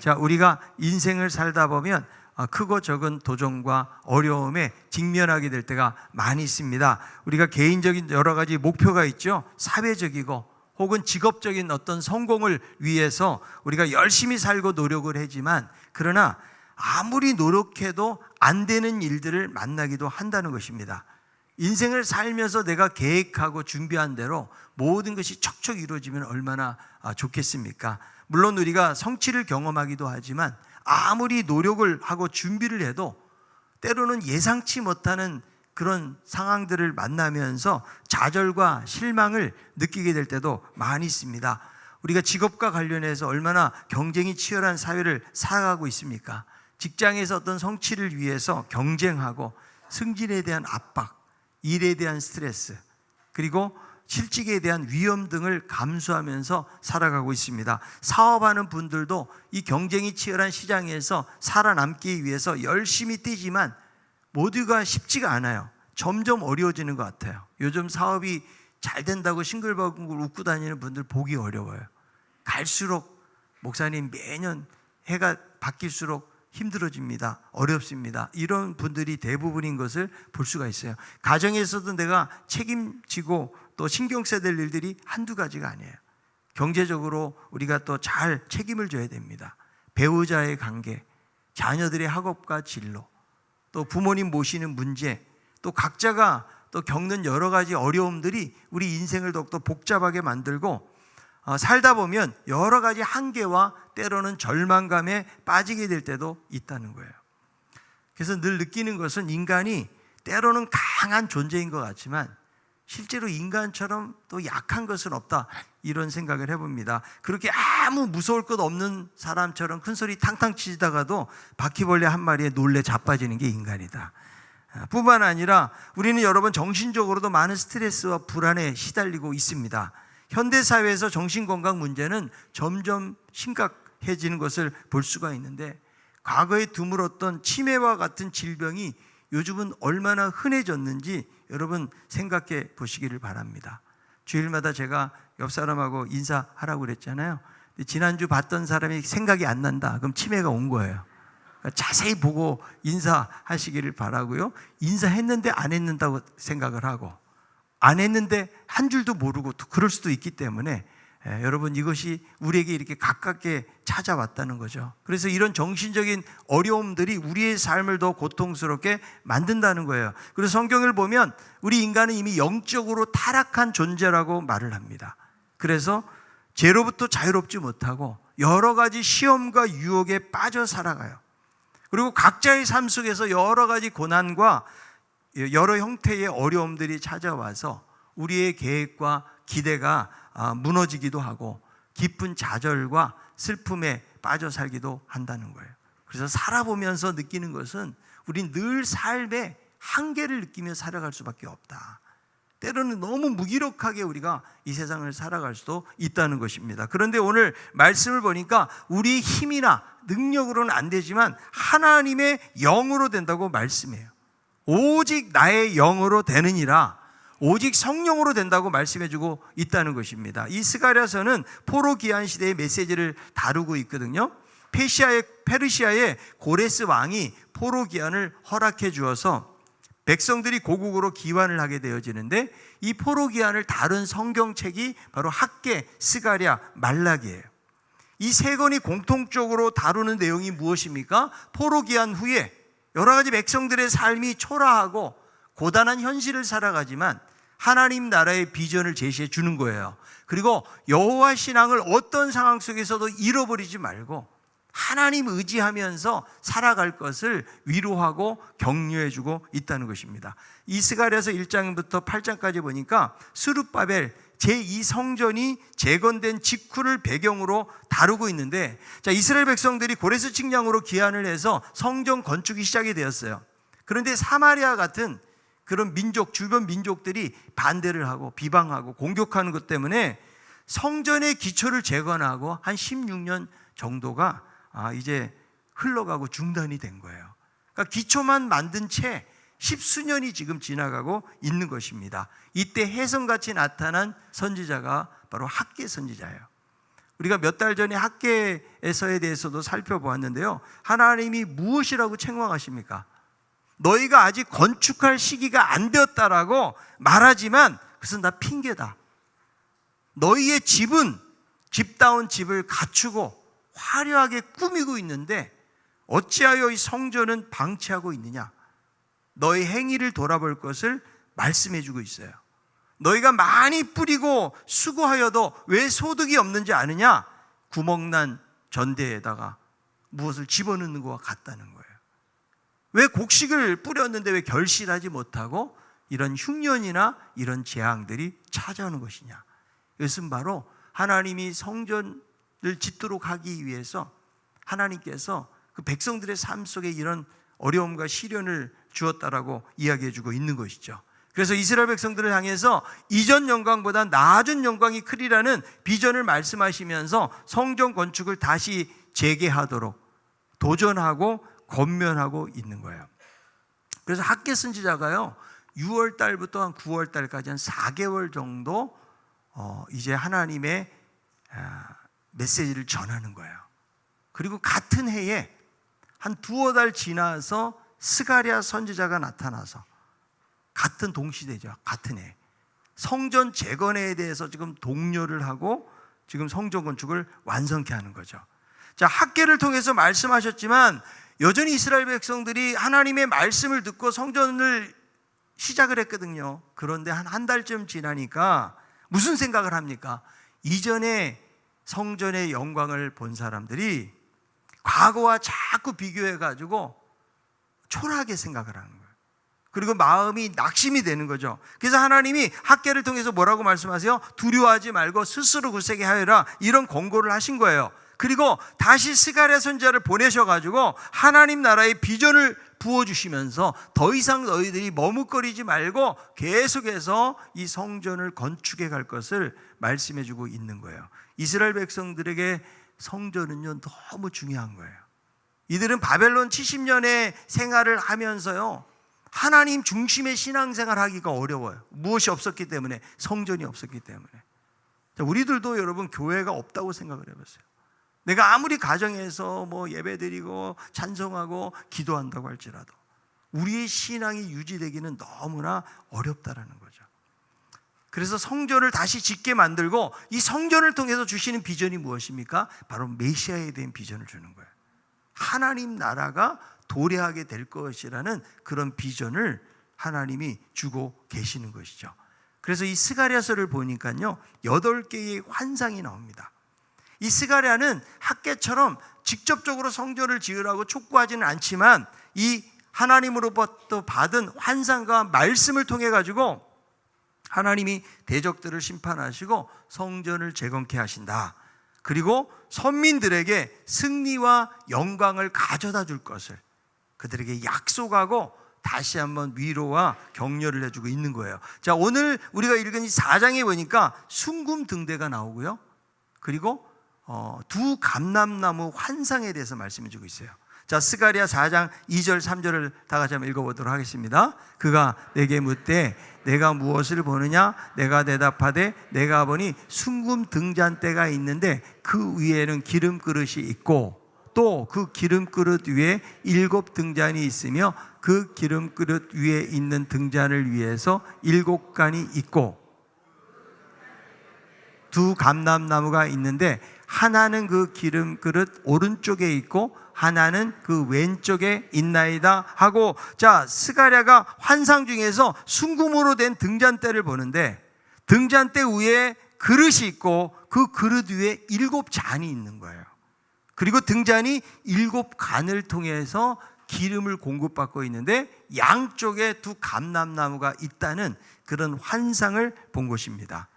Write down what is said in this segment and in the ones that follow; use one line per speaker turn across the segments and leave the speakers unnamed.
자, 우리가 인생을 살다 보면 크고 적은 도전과 어려움에 직면하게 될 때가 많이 있습니다. 우리가 개인적인 여러 가지 목표가 있죠. 사회적이고 혹은 직업적인 어떤 성공을 위해서 우리가 열심히 살고 노력을 하지만, 그러나 아무리 노력해도 안 되는 일들을 만나기도 한다는 것입니다. 인생을 살면서 내가 계획하고 준비한 대로 모든 것이 척척 이루어지면 얼마나 좋겠습니까? 물론 우리가 성취를 경험하기도 하지만 아무리 노력을 하고 준비를 해도 때로는 예상치 못하는 그런 상황들을 만나면서 좌절과 실망을 느끼게 될 때도 많이 있습니다. 우리가 직업과 관련해서 얼마나 경쟁이 치열한 사회를 살아가고 있습니까? 직장에서 어떤 성취를 위해서 경쟁하고 승진에 대한 압박, 일에 대한 스트레스, 그리고 실직에 대한 위험 등을 감수하면서 살아가고 있습니다. 사업하는 분들도 이 경쟁이 치열한 시장에서 살아남기 위해서 열심히 뛰지만 모두가 쉽지가 않아요. 점점 어려워지는 것 같아요. 요즘 사업이 잘 된다고 싱글벙글 웃고 다니는 분들 보기 어려워요. 갈수록 목사님 매년 해가 바뀔수록 힘들어집니다. 어렵습니다. 이런 분들이 대부분인 것을 볼 수가 있어요. 가정에서도 내가 책임지고 또 신경 써야 될 일들이 한두 가지가 아니에요. 경제적으로 우리가 또 잘 책임을 져야 됩니다. 배우자의 관계, 자녀들의 학업과 진로, 또 부모님 모시는 문제, 또 각자가 또 겪는 여러 가지 어려움들이 우리 인생을 더욱더 복잡하게 만들고 살다 보면 여러 가지 한계와 때로는 절망감에 빠지게 될 때도 있다는 거예요. 그래서 늘 느끼는 것은 인간이 때로는 강한 존재인 것 같지만 실제로 인간처럼 또 약한 것은 없다, 이런 생각을 해봅니다. 그렇게 아무 무서울 것 없는 사람처럼 큰 소리 탕탕 치다가도 바퀴벌레 한 마리에 놀래 자빠지는 게 인간이다. 뿐만 아니라 우리는 여러분 정신적으로도 많은 스트레스와 불안에 시달리고 있습니다. 현대사회에서 정신건강 문제는 점점 심각해지는 것을 볼 수가 있는데, 과거에 드물었던 치매와 같은 질병이 요즘은 얼마나 흔해졌는지 여러분 생각해 보시기를 바랍니다. 주일마다 제가 옆 사람하고 인사하라고 그랬잖아요. 지난주 봤던 사람이 생각이 안 난다, 그럼 치매가 온 거예요. 그러니까 자세히 보고 인사하시기를 바라고요. 인사했는데 안 했는다고 생각을 하고, 안 했는데 한 줄도 모르고 또 그럴 수도 있기 때문에 여러분, 이것이 우리에게 이렇게 가깝게 찾아왔다는 거죠. 그래서 이런 정신적인 어려움들이 우리의 삶을 더 고통스럽게 만든다는 거예요. 그래서 성경을 보면 우리 인간은 이미 영적으로 타락한 존재라고 말을 합니다. 그래서 죄로부터 자유롭지 못하고 여러 가지 시험과 유혹에 빠져 살아가요. 그리고 각자의 삶 속에서 여러 가지 고난과 여러 형태의 어려움들이 찾아와서 우리의 계획과 기대가 무너지기도 하고 깊은 좌절과 슬픔에 빠져 살기도 한다는 거예요. 그래서 살아보면서 느끼는 것은 우린 늘 삶의 한계를 느끼며 살아갈 수밖에 없다. 때로는 너무 무기력하게 우리가 이 세상을 살아갈 수도 있다는 것입니다. 그런데 오늘 말씀을 보니까 우리의 힘이나 능력으로는 안 되지만 하나님의 영으로 된다고 말씀해요. 오직 나의 영으로 되느니라, 오직 성령으로 된다고 말씀해주고 있다는 것입니다. 이 스가랴서는 포로기한 시대의 메시지를 다루고 있거든요. 페르시아의 고레스 왕이 포로기한을 허락해 주어서 백성들이 고국으로 기환을 하게 되어지는데, 이 포로기한을 다룬 성경책이 바로 학개, 스가랴, 말라기예요. 이 세 권이 공통적으로 다루는 내용이 무엇입니까? 포로기한 후에 여러 가지 백성들의 삶이 초라하고 고단한 현실을 살아가지만 하나님 나라의 비전을 제시해 주는 거예요. 그리고 여호와 신앙을 어떤 상황 속에서도 잃어버리지 말고 하나님 의지하면서 살아갈 것을 위로하고 격려해주고 있다는 것입니다. 이 스가랴서 1장부터 8장까지 보니까 스룹바벨 제2성전이 재건된 직후를 배경으로 다루고 있는데, 자, 이스라엘 백성들이 고레스 칙량으로 기한을 해서 성전 건축이 시작이 되었어요. 그런데 사마리아 같은 그런 민족, 주변 민족들이 반대를 하고 비방하고 공격하는 것 때문에 성전의 기초를 재건하고 한 16년 정도가 이제 흘러가고 중단이 된 거예요. 그러니까 기초만 만든 채 10수년이 지금 지나가고 있는 것입니다. 이때 혜성같이 나타난 선지자가 바로 학개 선지자예요. 우리가 몇 달 전에 학계에서에 대해서도 살펴보았는데요. 하나님이 무엇이라고 책망하십니까? 너희가 아직 건축할 시기가 안 되었다라고 말하지만 그것은 다 핑계다. 너희의 집은 집다운 집을 갖추고 화려하게 꾸미고 있는데 어찌하여 이 성전은 방치하고 있느냐? 너희 행위를 돌아볼 것을 말씀해 주고 있어요. 너희가 많이 뿌리고 수고하여도 왜 소득이 없는지 아느냐? 구멍난 전대에다가 무엇을 집어넣는 것과 같다는 거예요. 왜 곡식을 뿌렸는데 왜 결실하지 못하고 이런 흉년이나 이런 재앙들이 찾아오는 것이냐? 이것은 바로 하나님이 성전을 짓도록 하기 위해서 하나님께서 그 백성들의 삶 속에 이런 어려움과 시련을 주었다라고 이야기해 주고 있는 것이죠. 그래서 이스라엘 백성들을 향해서 이전 영광보다 낮은 영광이 크리라는 비전을 말씀하시면서 성전 건축을 다시 재개하도록 도전하고 권면하고 있는 거예요. 그래서 학개 선지자가요 6월 달부터 한 9월 달까지 한 4개월 정도 이제 하나님의 메시지를 전하는 거예요. 그리고 같은 해에 한 두어 달 지나서 스가랴 선지자가 나타나서 같은 동시대죠. 같은 해. 성전 재건에 대해서 지금 독려를 하고 지금 성전 건축을 완성케 하는 거죠. 자, 학개를 통해서 말씀하셨지만 여전히 이스라엘 백성들이 하나님의 말씀을 듣고 성전을 시작을 했거든요. 그런데 한 달쯤 지나니까 무슨 생각을 합니까? 이전에 성전의 영광을 본 사람들이 과거와 자꾸 비교해가지고 초라하게 생각을 하는 거예요. 그리고 마음이 낙심이 되는 거죠. 그래서 하나님이 학개를 통해서 뭐라고 말씀하세요? 두려워하지 말고 스스로 굳세게 하여라, 이런 권고를 하신 거예요. 그리고 다시 스가랴 선지자를 보내셔가지고 하나님 나라의 비전을 부어주시면서 더 이상 너희들이 머뭇거리지 말고 계속해서 이 성전을 건축해 갈 것을 말씀해주고 있는 거예요. 이스라엘 백성들에게 성전은요 너무 중요한 거예요. 이들은 바벨론 70년의 생활을 하면서요 하나님 중심의 신앙생활 하기가 어려워요. 무엇이 없었기 때문에, 성전이 없었기 때문에. 자, 우리들도 여러분 교회가 없다고 생각을 해보세요. 내가 아무리 가정에서 뭐 예배드리고 찬송하고 기도한다고 할지라도 우리의 신앙이 유지되기는 너무나 어렵다라는 거죠. 그래서 성전을 다시 짓게 만들고 이 성전을 통해서 주시는 비전이 무엇입니까? 바로 메시아에 대한 비전을 주는 거예요. 하나님 나라가 도래하게 될 것이라는 그런 비전을 하나님이 주고 계시는 것이죠. 그래서 이 스가랴서를 보니까요 8개의 환상이 나옵니다. 이 스가랴는 학개처럼 직접적으로 성전을 지으라고 촉구하지는 않지만 이 하나님으로부터 받은 환상과 말씀을 통해 가지고 하나님이 대적들을 심판하시고 성전을 재건케 하신다. 그리고 선민들에게 승리와 영광을 가져다 줄 것을 그들에게 약속하고 다시 한번 위로와 격려를 해주고 있는 거예요. 자, 오늘 우리가 읽은 이 4장에 보니까 순금 등대가 나오고요. 그리고 두 감람나무 환상에 대해서 말씀해 주고 있어요. 자, 스가랴 4장 2절 3절을 다 같이 한번 읽어보도록 하겠습니다. 그가 내게 묻되 내가 무엇을 보느냐? 내가 대답하되 내가 보니 순금 등잔대가 있는데 그 위에는 기름 그릇이 있고 또 그 기름 그릇 위에 7 등잔이 있으며 그 기름 그릇 위에 있는 등잔을 위해서 7간이 있고 두 감람나무가 있는데 하나는 그 기름 그릇 오른쪽에 있고 하나는 그 왼쪽에 있나이다 하고, 자, 스가랴가 환상 중에서 순금으로 된 등잔대를 보는데 등잔대 위에 그릇이 있고 그 그릇 위에 7잔이 있는 거예요. 그리고 등잔이 7간을 통해서 기름을 공급받고 있는데 양쪽에 두 감람나무가 있다는 그런 환상을 본 것입니다.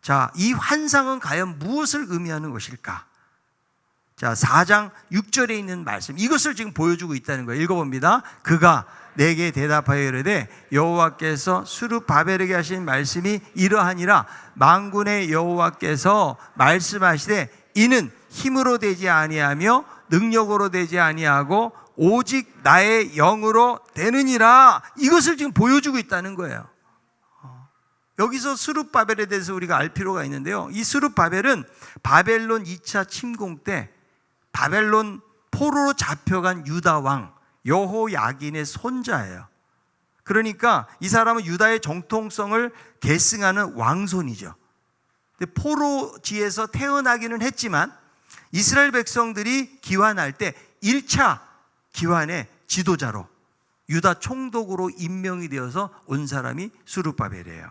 자, 이 환상은 과연 무엇을 의미하는 것일까? 자, 4장 6절에 있는 말씀, 이것을 지금 보여주고 있다는 거예요. 읽어봅니다. 그가 내게 대답하여 이르되 여호와께서 스룹바벨에게 하신 말씀이 이러하니라. 만군의 여호와께서 말씀하시되 이는 힘으로 되지 아니하며 능력으로 되지 아니하고 오직 나의 영으로 되느니라. 이것을 지금 보여주고 있다는 거예요. 여기서 스룹바벨에 대해서 우리가 알 필요가 있는데요. 이 스룹바벨은 바벨론 2차 침공 때 바벨론 포로로 잡혀간 유다 왕 여호야긴의 손자예요. 그러니까 이 사람은 유다의 정통성을 계승하는 왕손이죠. 근데 포로지에서 태어나기는 했지만 이스라엘 백성들이 기환할 때 1차 기환의 지도자로 유다 총독으로 임명이 되어서 온 사람이 스룹바벨이에요.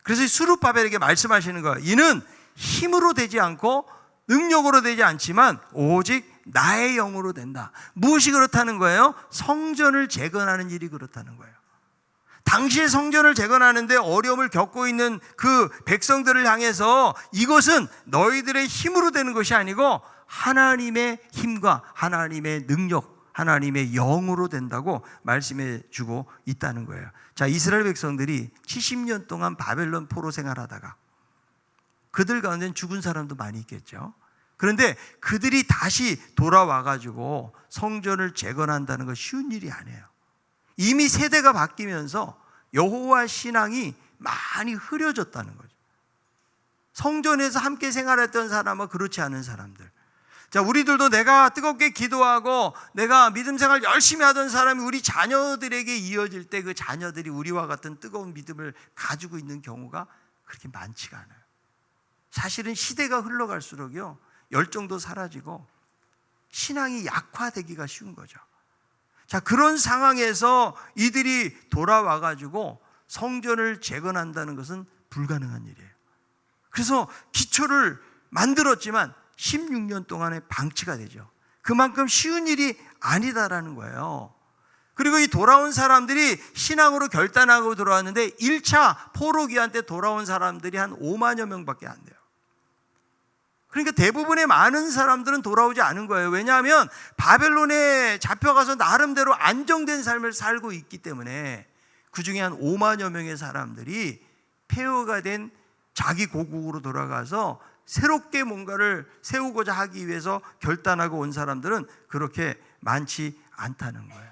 그래서 이 스룹바벨에게 말씀하시는 거예요. 이는 힘으로 되지 않고 능력으로 되지 않지만 오직 나의 영으로 된다. 무엇이 그렇다는 거예요? 성전을 재건하는 일이 그렇다는 거예요. 당시에 성전을 재건하는데 어려움을 겪고 있는 그 백성들을 향해서 이것은 너희들의 힘으로 되는 것이 아니고 하나님의 힘과 하나님의 능력, 하나님의 영으로 된다고 말씀해 주고 있다는 거예요. 자, 이스라엘 백성들이 70년 동안 바벨론 포로 생활하다가 그들 가운데는 죽은 사람도 많이 있겠죠. 그런데 그들이 다시 돌아와가지고 성전을 재건한다는 건 쉬운 일이 아니에요. 이미 세대가 바뀌면서 여호와 신앙이 많이 흐려졌다는 거죠. 성전에서 함께 생활했던 사람과 그렇지 않은 사람들. 자, 우리들도 내가 뜨겁게 기도하고 내가 믿음 생활 열심히 하던 사람이 우리 자녀들에게 이어질 때 그 자녀들이 우리와 같은 뜨거운 믿음을 가지고 있는 경우가 그렇게 많지가 않아요. 사실은 시대가 흘러갈수록요 열정도 사라지고 신앙이 약화되기가 쉬운 거죠. 자, 그런 상황에서 이들이 돌아와가지고 성전을 재건한다는 것은 불가능한 일이에요. 그래서 기초를 만들었지만 16년 동안에 방치가 되죠. 그만큼 쉬운 일이 아니다라는 거예요. 그리고 이 돌아온 사람들이 신앙으로 결단하고 돌아왔는데 1차 포로기한 때 돌아온 사람들이 한 5만여 명밖에 안 돼요. 그러니까 대부분의 많은 사람들은 돌아오지 않은 거예요. 왜냐하면 바벨론에 잡혀가서 나름대로 안정된 삶을 살고 있기 때문에 그 중에 한 5만여 명의 사람들이 폐허가 된 자기 고국으로 돌아가서 새롭게 뭔가를 세우고자 하기 위해서 결단하고 온 사람들은 그렇게 많지 않다는 거예요.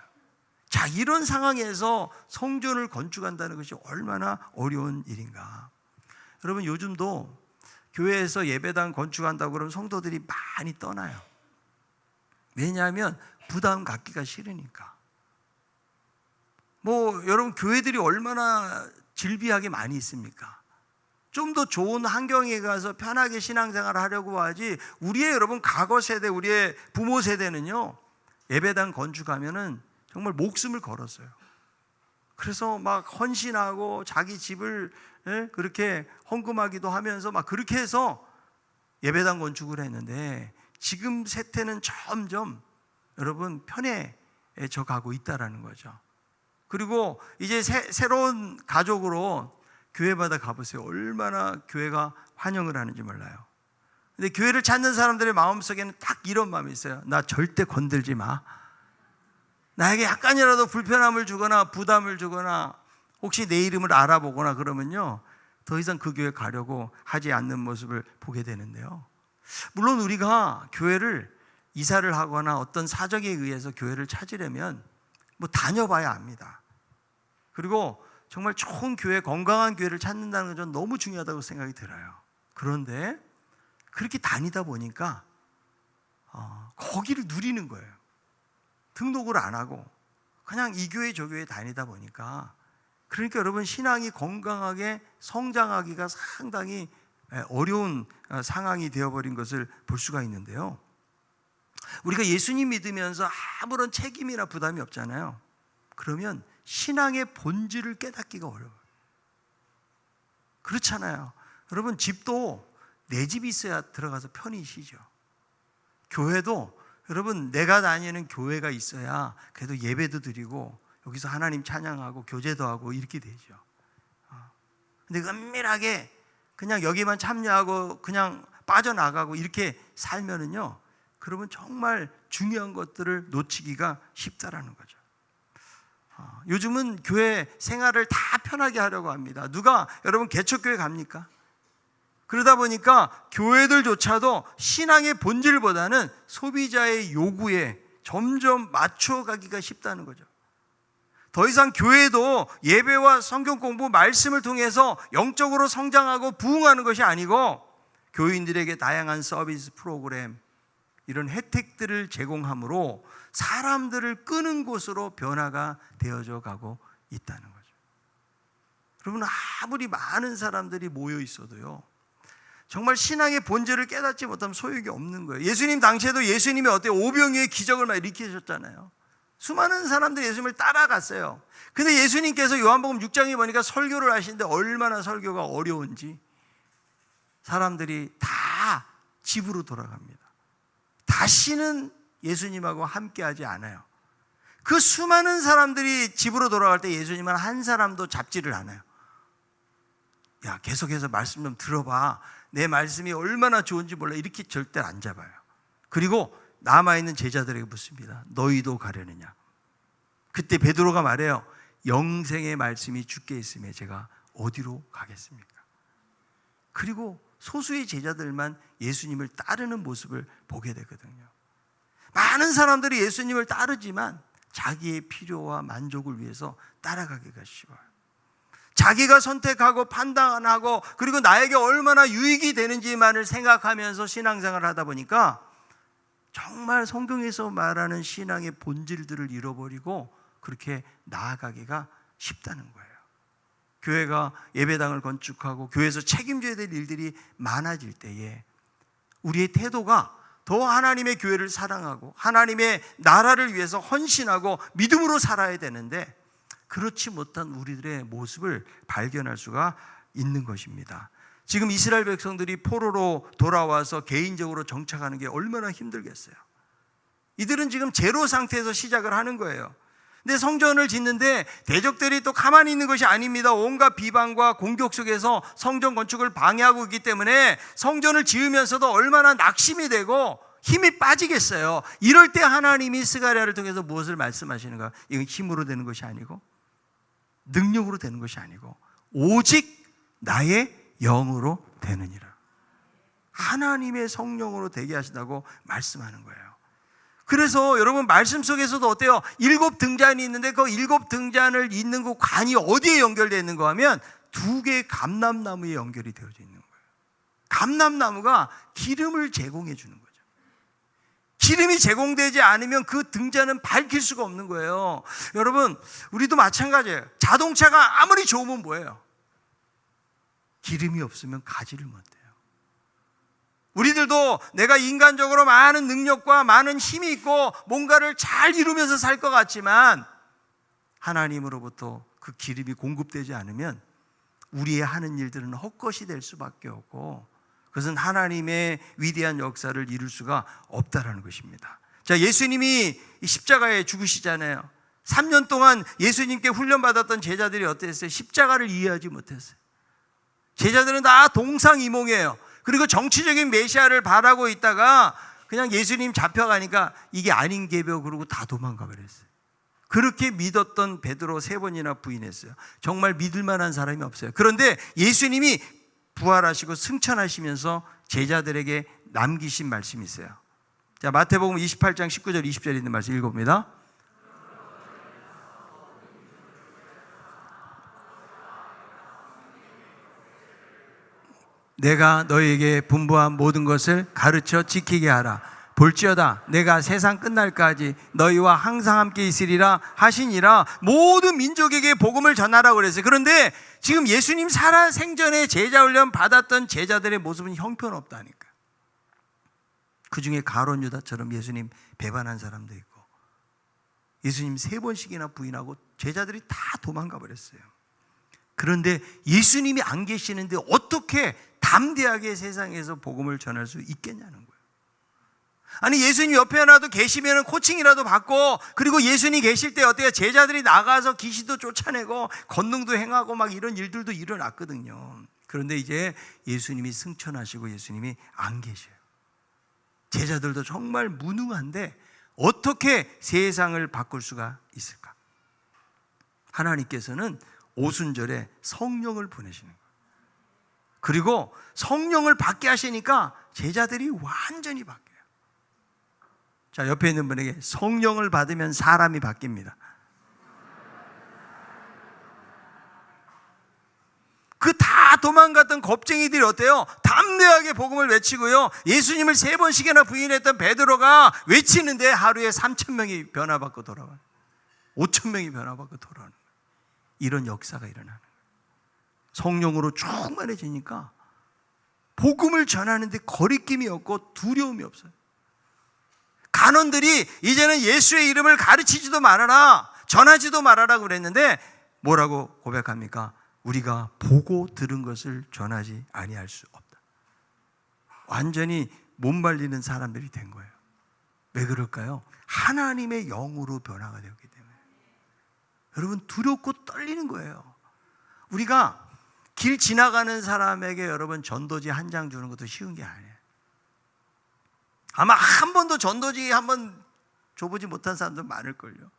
자, 이런 상황에서 성전을 건축한다는 것이 얼마나 어려운 일인가. 여러분, 요즘도 교회에서 예배당 건축한다고 그러면 성도들이 많이 떠나요. 왜냐하면 부담 갖기가 싫으니까. 여러분, 교회들이 얼마나 질비하게 많이 있습니까? 좀 더 좋은 환경에 가서 편하게 신앙생활을 하려고 하지, 우리의 여러분 과거 세대, 우리의 부모 세대는요 예배당 건축하면은 정말 목숨을 걸었어요. 그래서 막 헌신하고 자기 집을 그렇게 헌금하기도 하면서 막 그렇게 해서 예배당 건축을 했는데, 지금 세태는 점점 여러분 편해져 가고 있다라는 거죠. 그리고 이제 새로운 가족으로 교회마다 가보세요. 얼마나 교회가 환영을 하는지 몰라요. 근데 교회를 찾는 사람들의 마음속에는 딱 이런 마음이 있어요. 나 절대 건들지 마. 나에게 약간이라도 불편함을 주거나 부담을 주거나 혹시 내 이름을 알아보거나 그러면요 더 이상 그 교회 가려고 하지 않는 모습을 보게 되는데요. 물론 우리가 교회를 이사를 하거나 어떤 사정에 의해서 교회를 찾으려면 다녀봐야 합니다. 그리고 정말 좋은 교회, 건강한 교회를 찾는다는 건 저는 너무 중요하다고 생각이 들어요. 그런데 그렇게 다니다 보니까 거기를 누리는 거예요. 등록을 안 하고 그냥 이 교회 저 교회 다니다 보니까, 그러니까 여러분 신앙이 건강하게 성장하기가 상당히 어려운 상황이 되어버린 것을 볼 수가 있는데요. 우리가 예수님 믿으면서 아무런 책임이나 부담이 없잖아요. 그러면 신앙의 본질을 깨닫기가 어려워요. 그렇잖아요. 여러분, 집도 내 집이 있어야 들어가서 편히 쉬죠. 교회도 여러분 내가 다니는 교회가 있어야 그래도 예배도 드리고 여기서 하나님 찬양하고 교제도 하고 이렇게 되죠. 근데 은밀하게 그냥 여기만 참여하고 그냥 빠져나가고 이렇게 살면은요, 그러면 정말 중요한 것들을 놓치기가 쉽다라는 거죠. 요즘은 교회 생활을 다 편하게 하려고 합니다. 누가 여러분 개척교회 갑니까? 그러다 보니까 교회들조차도 신앙의 본질보다는 소비자의 요구에 점점 맞춰가기가 쉽다는 거죠. 더 이상 교회도 예배와 성경 공부, 말씀을 통해서 영적으로 성장하고 부흥하는 것이 아니고 교인들에게 다양한 서비스 프로그램, 이런 혜택들을 제공함으로 사람들을 끄는 곳으로 변화가 되어져 가고 있다는 거죠. 여러분, 아무리 많은 사람들이 모여 있어도요, 정말 신앙의 본질을 깨닫지 못하면 소용이 없는 거예요. 예수님 당시에도 예수님이 어때요? 오병이어의 기적을 막 일으키셨잖아요. 수많은 사람들이 예수님을 따라갔어요. 근데 예수님께서 요한복음 6장에 보니까 설교를 하시는데 얼마나 설교가 어려운지 사람들이 다 집으로 돌아갑니다. 다시는 예수님하고 함께하지 않아요. 그 수많은 사람들이 집으로 돌아갈 때 예수님은 한 사람도 잡지를 않아요. 야, 계속해서 말씀 좀 들어봐. 내 말씀이 얼마나 좋은지 몰라. 이렇게 절대 안 잡아요. 그리고 남아있는 제자들에게 묻습니다. 너희도 가려느냐? 그때 베드로가 말해요. 영생의 말씀이 주께 있으면 제가 어디로 가겠습니까? 그리고 소수의 제자들만 예수님을 따르는 모습을 보게 되거든요. 많은 사람들이 예수님을 따르지만 자기의 필요와 만족을 위해서 따라가기가 쉬워요. 자기가 선택하고 판단하고 그리고 나에게 얼마나 유익이 되는지만을 생각하면서 신앙생활을 하다 보니까 정말 성경에서 말하는 신앙의 본질들을 잃어버리고 그렇게 나아가기가 쉽다는 거예요. 교회가 예배당을 건축하고 교회에서 책임져야 될 일들이 많아질 때에 우리의 태도가 더 하나님의 교회를 사랑하고 하나님의 나라를 위해서 헌신하고 믿음으로 살아야 되는데 그렇지 못한 우리들의 모습을 발견할 수가 있는 것입니다. 지금 이스라엘 백성들이 포로로 돌아와서 개인적으로 정착하는 게 얼마나 힘들겠어요. 이들은 지금 제로 상태에서 시작을 하는 거예요. 근데 성전을 짓는데 대적들이 또 가만히 있는 것이 아닙니다. 온갖 비방과 공격 속에서 성전 건축을 방해하고 있기 때문에 성전을 지으면서도 얼마나 낙심이 되고 힘이 빠지겠어요. 이럴 때 하나님이 스가랴를 통해서 무엇을 말씀하시는가? 이건 힘으로 되는 것이 아니고 능력으로 되는 것이 아니고 오직 나의 영으로 되느니라. 하나님의 성령으로 되게 하신다고 말씀하는 거예요. 그래서 여러분 말씀 속에서도 어때요? 7등잔이 있는데 그 7등잔을 있는 그 관이 어디에 연결되어 있는가 하면 2개의 감람나무에 연결이 되어져 있는 거예요. 감람나무가 기름을 제공해 주는 거죠. 기름이 제공되지 않으면 그 등잔은 밝힐 수가 없는 거예요. 여러분, 우리도 마찬가지예요. 자동차가 아무리 좋으면 뭐예요? 기름이 없으면 가지를 못해요. 우리들도 내가 인간적으로 많은 능력과 많은 힘이 있고 뭔가를 잘 이루면서 살 것 같지만 하나님으로부터 그 기름이 공급되지 않으면 우리의 하는 일들은 헛것이 될 수밖에 없고 그것은 하나님의 위대한 역사를 이룰 수가 없다라는 것입니다. 자, 예수님이 십자가에 죽으시잖아요. 3년 동안 예수님께 훈련받았던 제자들이 어땠어요? 십자가를 이해하지 못했어요. 제자들은 다 동상이몽이에요. 그리고 정치적인 메시아를 바라고 있다가 그냥 예수님 잡혀가니까 이게 아닌 게벼 그러고 다 도망가 버렸어요. 그렇게 믿었던 베드로 3번이나 부인했어요. 정말 믿을 만한 사람이 없어요. 그런데 예수님이 부활하시고 승천하시면서 제자들에게 남기신 말씀이 있어요. 자, 마태복음 28장 19절 20절에 있는 말씀 읽어봅니다. 내가 너희에게 분부한 모든 것을 가르쳐 지키게 하라. 볼지어다 내가 세상 끝날까지 너희와 항상 함께 있으리라 하시니라. 모든 민족에게 복음을 전하라고 그랬어요. 그런데 지금 예수님 살아 생전에 제자 훈련 받았던 제자들의 모습은 형편없다니까. 그 중에 가룟 유다처럼 예수님 배반한 사람도 있고 예수님 3번씩이나 부인하고 제자들이 다 도망가 버렸어요. 그런데 예수님이 안 계시는데 어떻게 담대하게 세상에서 복음을 전할 수 있겠냐는 거예요. 아니, 예수님 옆에 하나도 계시면 코칭이라도 받고, 그리고 예수님 계실 때 어때요? 제자들이 나가서 귀신도 쫓아내고 권능도 행하고 막 이런 일들도 일어났거든요. 그런데 이제 예수님이 승천하시고 예수님이 안 계셔요. 제자들도 정말 무능한데 어떻게 세상을 바꿀 수가 있을까? 하나님께서는 오순절에 성령을 보내시는 거예요. 그리고 성령을 받게 하시니까 제자들이 완전히 바뀌어요. 자, 옆에 있는 분에게 성령을 받으면 사람이 바뀝니다. 도망갔던 겁쟁이들이 어때요? 담대하게 복음을 외치고요. 예수님을 3번씩이나 부인했던 베드로가 외치는데 하루에 3,000명이 변화받고 돌아와요. 5,000명이 변화받고 돌아오는 거예요. 이런 역사가 일어나는 거예요. 성령으로 충만해지니까 복음을 전하는데 거리낌이 없고 두려움이 없어요. 간원들이 이제는 예수의 이름을 가르치지도 말아라, 전하지도 말아라 그랬는데 뭐라고 고백합니까? 우리가 보고 들은 것을 전하지 아니할 수 없다. 완전히 못 말리는 사람들이 된 거예요. 왜 그럴까요? 하나님의 영으로 변화가 되었기 때문에. 여러분, 두렵고 떨리는 거예요. 우리가 길 지나가는 사람에게 여러분 전도지 한 장 주는 것도 쉬운 게 아니에요. 아마 한 번도 전도지 한 번 줘보지 못한 사람들 많을걸요.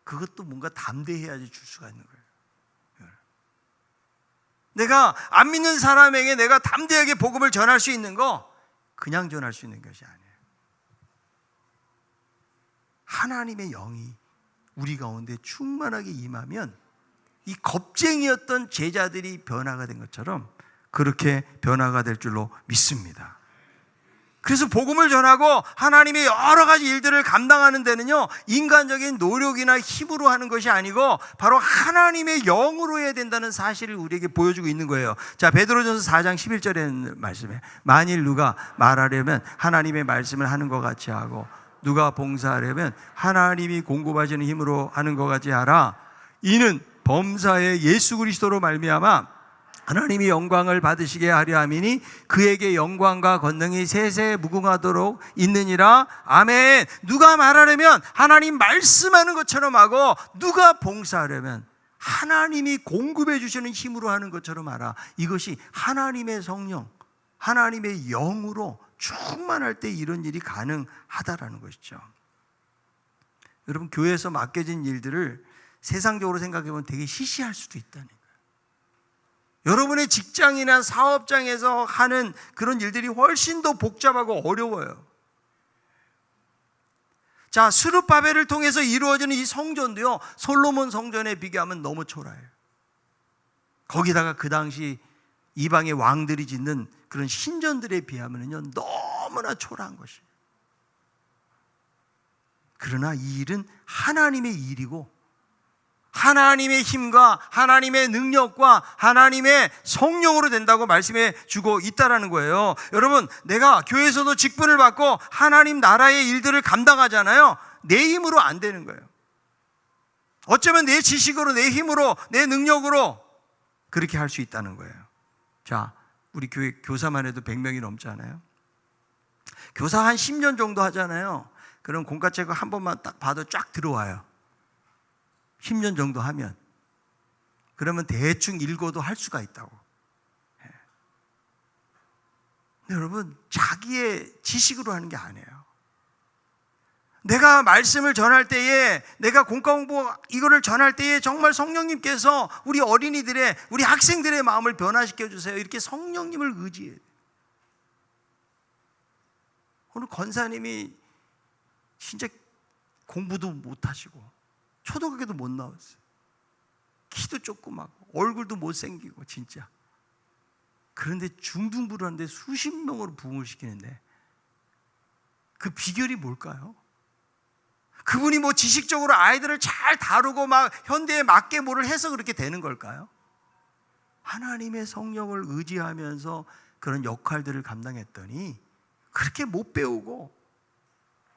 그것도 뭔가 담대해야지 줄 수가 있는 거예요. 내가 안 믿는 사람에게 내가 담대하게 복음을 전할 수 있는 거 그냥 전할 수 있는 것이 아니에요. 하나님의 영이 우리 가운데 충만하게 임하면 이 겁쟁이였던 제자들이 변화가 된 것처럼 그렇게 변화가 될 줄로 믿습니다. 그래서 복음을 전하고 하나님의 여러 가지 일들을 감당하는 데는요, 인간적인 노력이나 힘으로 하는 것이 아니고 바로 하나님의 영으로 해야 된다는 사실을 우리에게 보여주고 있는 거예요. 자, 베드로전서 4장 11절에 말씀에 만일 누가 말하려면 하나님의 말씀을 하는 것 같이 하고 누가 봉사하려면 하나님이 공급하시는 힘으로 하는 것 같이 하라. 이는 범사의 예수 그리스도로 말미암아 하나님이 영광을 받으시게 하려 함이니 그에게 영광과 권능이 세세 무궁하도록 있느니라. 아멘. 누가 말하려면 하나님 말씀하는 것처럼 하고 누가 봉사하려면 하나님이 공급해 주시는 힘으로 하는 것처럼 하라. 이것이 하나님의 성령, 하나님의 영으로 충만할 때 이런 일이 가능하다라는 것이죠. 여러분, 교회에서 맡겨진 일들을 세상적으로 생각해 보면 되게 시시할 수도 있다는 거예요. 여러분의 직장이나 사업장에서 하는 그런 일들이 훨씬 더 복잡하고 어려워요. 자, 스룹바벨을 통해서 이루어지는 이 성전도요, 솔로몬 성전에 비교하면 너무 초라해요. 거기다가 그 당시 이방의 왕들이 짓는 그런 신전들에 비하면요 너무나 초라한 것이에요. 그러나 이 일은 하나님의 일이고 하나님의 힘과 하나님의 능력과 하나님의 성령으로 된다고 말씀해 주고 있다라는 거예요. 여러분, 내가 교회에서도 직분을 받고 하나님 나라의 일들을 감당하잖아요. 내 힘으로 안 되는 거예요. 어쩌면 내 지식으로, 내 힘으로, 내 능력으로 그렇게 할 수 있다는 거예요. 자, 우리 교회 교사만 해도 100명이 넘잖아요. 교사 한 10년 정도 하잖아요. 그럼 공과체가 한 번만 딱 봐도 쫙 들어와요. 10년 정도 하면. 그러면 대충 읽어도 할 수가 있다고. 근데 여러분, 자기의 지식으로 하는 게 아니에요. 내가 말씀을 전할 때에, 내가 공과 공부 이거를 전할 때에 정말 성령님께서 우리 어린이들의, 우리 학생들의 마음을 변화시켜 주세요. 이렇게 성령님을 의지해야 돼요. 오늘 권사님이 진짜 공부도 못하시고 초등학교도 못 나왔어요. 키도 조그맣고 얼굴도 못생기고 진짜. 그런데 중등부라는데 수십 명으로 부흥을 시키는데 그 비결이 뭘까요? 그분이 뭐 지식적으로 아이들을 잘 다루고 막 현대에 맞게 뭐를 해서 그렇게 되는 걸까요? 하나님의 성령을 의지하면서 그런 역할들을 감당했더니 그렇게 못 배우고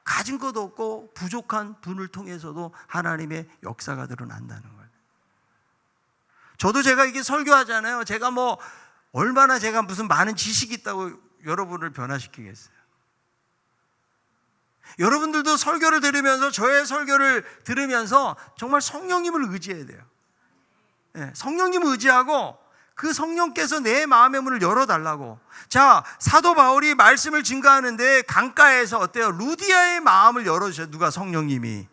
가진 것도 없고 부족한 분을 통해서도 하나님의 역사가 드러난다는 거예요. 저도 제가 이게 설교하잖아요. 제가 뭐 얼마나 제가 무슨 많은 지식이 있다고 여러분을 변화시키겠어요. 여러분들도 설교를 들으면서, 저의 설교를 들으면서 정말 성령님을 의지해야 돼요. 네, 성령님을 의지하고 그 성령께서 내 마음의 문을 열어달라고. 자, 사도 바울이 말씀을 증거하는데 강가에서 어때요? 루디아의 마음을 열어주셔요. 누가? 성령님이.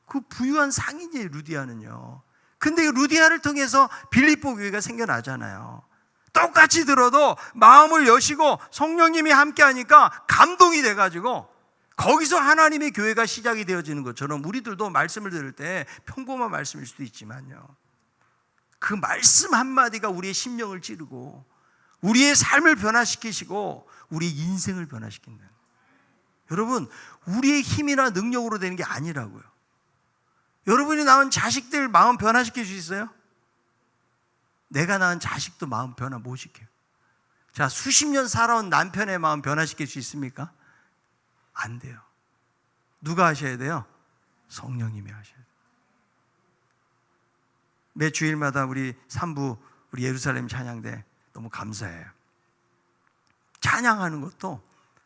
그 부유한 상인이에요, 루디아는요. 근데 루디아를 통해서 빌립보 교회가 생겨나잖아요. 똑같이 들어도 마음을 여시고 성령님이 함께 하니까 감동이 돼가지고 거기서 하나님의 교회가 시작이 되어지는 것처럼 우리들도 말씀을 들을 때 평범한 말씀일 수도 있지만요, 그 말씀 한마디가 우리의 심령을 찌르고 우리의 삶을 변화시키시고 우리의 인생을 변화시킨다. 여러분, 우리의 힘이나 능력으로 되는 게 아니라고요. 여러분이 낳은 자식들 마음 변화시킬 수 있어요? 내가 낳은 자식도 마음 변화 못 시켜요. 자, 수십 년 살아온 남편의 마음 변화시킬 수 있습니까? 안 돼요. 누가 하셔야 돼요? 성령님이 하셔야 돼요. 매 주일마다 우리 3부 우리 예루살렘 찬양대 너무 감사해요. 찬양하는 것도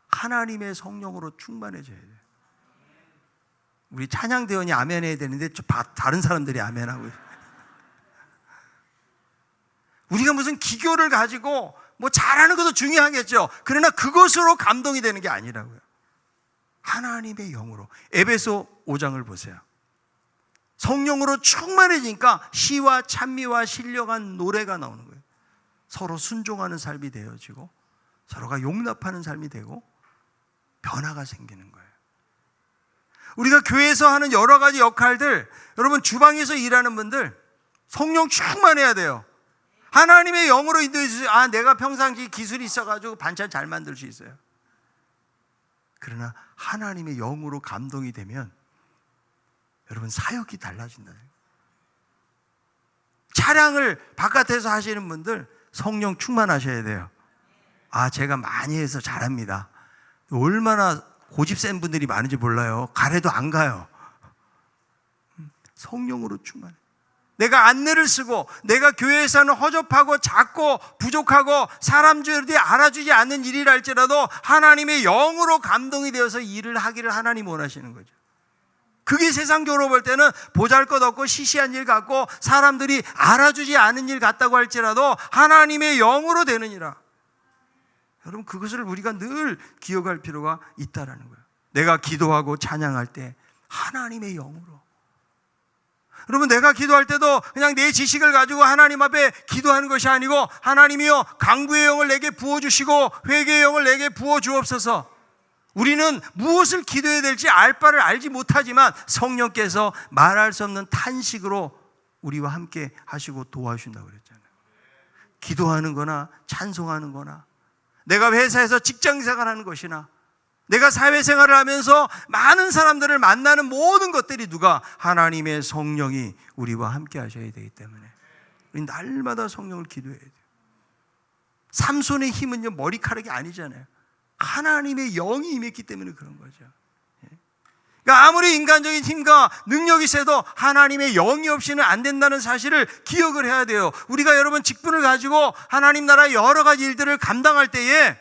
하나님의 성령으로 충만해져야 돼요. 우리 찬양대원이 아멘 해야 되는데 다른 사람들이 아멘 하고 있어요. 우리가 무슨 기교를 가지고 뭐 잘하는 것도 중요하겠죠. 그러나 그것으로 감동이 되는 게 아니라고요. 하나님의 영으로. 에베소 5장을 보세요. 성령으로 충만해지니까 시와 찬미와 신령한 노래가 나오는 거예요. 서로 순종하는 삶이 되어지고 서로가 용납하는 삶이 되고 변화가 생기는 거예요. 우리가 교회에서 하는 여러 가지 역할들, 여러분 주방에서 일하는 분들 성령 충만해야 돼요. 하나님의 영으로 인도해 주세요. 아, 내가 평상시 기술이 있어가지고 반찬 잘 만들 수 있어요. 그러나 하나님의 영으로 감동이 되면 여러분 사역이 달라진다. 차량을 바깥에서 하시는 분들 성령 충만하셔야 돼요. 아, 제가 많이 해서 잘합니다. 얼마나 고집 센 분들이 많은지 몰라요. 가래도 안 가요. 성령으로 충만해. 내가 안내를 쓰고 내가 교회에서는 허접하고 작고 부족하고 사람들이 알아주지 않는 일이라 할지라도 하나님의 영으로 감동이 되어서 일을 하기를 하나님 원하시는 거죠. 그게 세상적으로 볼 때는 보잘것없고 시시한 일 같고 사람들이 알아주지 않은 일 같다고 할지라도 하나님의 영으로 되느니라. 여러분, 그것을 우리가 늘 기억할 필요가 있다라는 거예요. 내가 기도하고 찬양할 때 하나님의 영으로. 여러분, 내가 기도할 때도 그냥 내 지식을 가지고 하나님 앞에 기도하는 것이 아니고 하나님이여 강구의 영을 내게 부어주시고 회개의 영을 내게 부어주옵소서. 우리는 무엇을 기도해야 될지 알 바를 알지 못하지만 성령께서 말할 수 없는 탄식으로 우리와 함께 하시고 도와주신다고 그랬잖아요. 기도하는 거나 찬송하는 거나 내가 회사에서 직장생활하는 것이나 내가 사회생활을 하면서 많은 사람들을 만나는 모든 것들이 누가? 하나님의 성령이 우리와 함께 하셔야 되기 때문에 우리 날마다 성령을 기도해야 돼요. 삼손의 힘은요 머리카락이 아니잖아요. 하나님의 영이 임했기 때문에 그런 거죠. 그러니까 아무리 인간적인 힘과 능력이 있어도 하나님의 영이 없이는 안 된다는 사실을 기억을 해야 돼요. 우리가 여러분 직분을 가지고 하나님 나라의 여러 가지 일들을 감당할 때에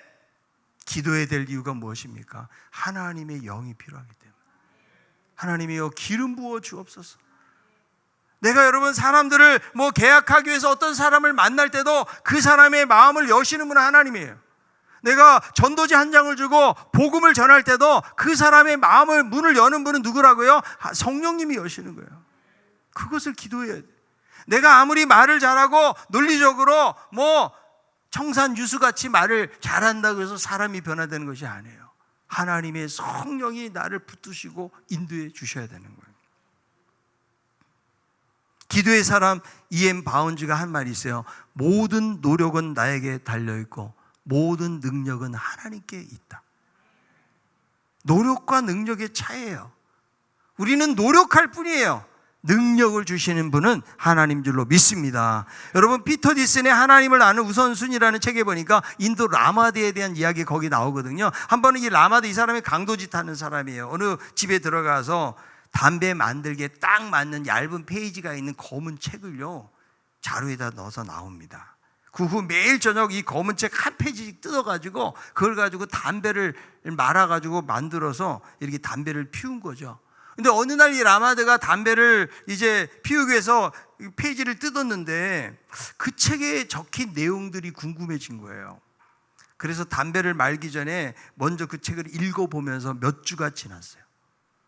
기도해야 될 이유가 무엇입니까? 하나님의 영이 필요하기 때문에. 하나님이여 기름 부어 주옵소서. 내가 여러분 사람들을 계약하기 위해서 어떤 사람을 만날 때도 그 사람의 마음을 여시는 분은 하나님이에요. 내가 전도지 한 장을 주고 복음을 전할 때도 그 사람의 마음을 문을 여는 분은 누구라고요? 성령님이 여시는 거예요. 그것을 기도해야 돼. 내가 아무리 말을 잘하고 논리적으로 청산유수같이 말을 잘한다고 해서 사람이 변화되는 것이 아니에요. 하나님의 성령이 나를 붙드시고 인도해 주셔야 되는 거예요. 기도의 사람 E.M. 바운즈가 한 말이 있어요. 모든 노력은 나에게 달려있고 모든 능력은 하나님께 있다. 노력과 능력의 차이예요. 우리는 노력할 뿐이에요. 능력을 주시는 분은 하나님 줄로 믿습니다. 여러분, 피터 디슨의 하나님을 아는 우선순위라는 책에 보니까 인도 라마드에 대한 이야기 거기 나오거든요. 한 번은 이 라마드, 이 사람이 강도짓 하는 사람이에요. 어느 집에 들어가서 담배 만들기에 딱 맞는 얇은 페이지가 있는 검은 책을요 자루에다 넣어서 나옵니다. 그 후 매일 저녁 이 검은 책 한 페이지씩 뜯어가지고 그걸 가지고 담배를 말아가지고 만들어서 이렇게 담배를 피운 거죠. 근데 어느 날 이 라마드가 담배를 이제 피우기 위해서 페이지를 뜯었는데 그 책에 적힌 내용들이 궁금해진 거예요. 그래서 담배를 말기 전에 먼저 그 책을 읽어보면서 몇 주가 지났어요.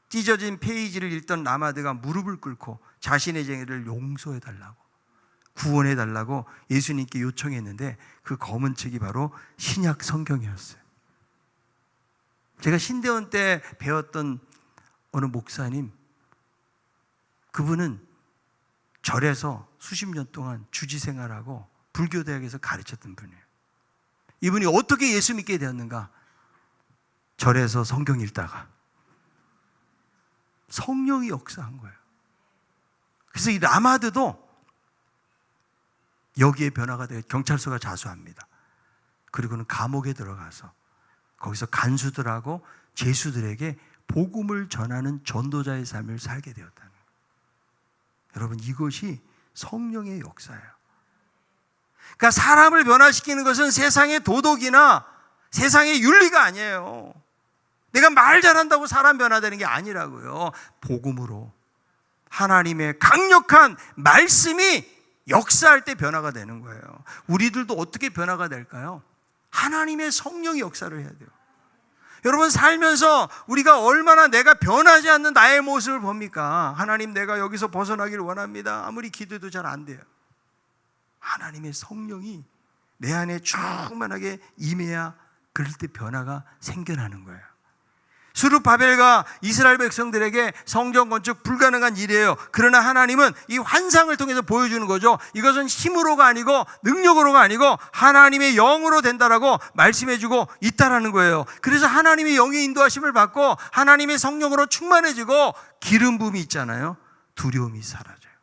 찢어진 페이지를 읽던 라마드가 무릎을 꿇고 자신의 죄를 용서해달라고, 구원해달라고 예수님께 요청했는데 그 검은 책이 바로 신약 성경이었어요. 제가 신대원 때 배웠던 어느 목사님, 그분은 절에서 수십 년 동안 주지 생활하고 불교대학에서 가르쳤던 분이에요. 이분이 어떻게 예수 믿게 되었는가? 절에서 성경 읽다가 성령이 역사한 거예요. 그래서 이 라마드도 여기에 변화가 되어 경찰서가 자수합니다. 그리고는 감옥에 들어가서 거기서 간수들하고 죄수들에게 복음을 전하는 전도자의 삶을 살게 되었다는 거예요. 여러분, 이것이 성령의 역사예요. 그러니까 사람을 변화시키는 것은 세상의 도덕이나 세상의 윤리가 아니에요. 내가 말 잘한다고 사람 변화되는 게 아니라고요. 복음으로 하나님의 강력한 말씀이 역사할 때 변화가 되는 거예요. 우리들도 어떻게 변화가 될까요? 하나님의 성령이 역사를 해야 돼요. 여러분, 살면서 우리가 얼마나 내가 변하지 않는 나의 모습을 봅니까? 하나님, 내가 여기서 벗어나기를 원합니다. 아무리 기도해도 잘 안 돼요. 하나님의 성령이 내 안에 충만하게 임해야 그럴 때 변화가 생겨나는 거예요. 스룹바벨과 이스라엘 백성들에게 성전 건축 불가능한 일이에요. 그러나 하나님은 이 환상을 통해서 보여주는 거죠. 이것은 힘으로가 아니고 능력으로가 아니고 하나님의 영으로 된다라고 말씀해주고 있다라는 거예요. 그래서 하나님의 영의 인도하심을 받고 하나님의 성령으로 충만해지고 기름 부음이 있잖아요. 두려움이 사라져요.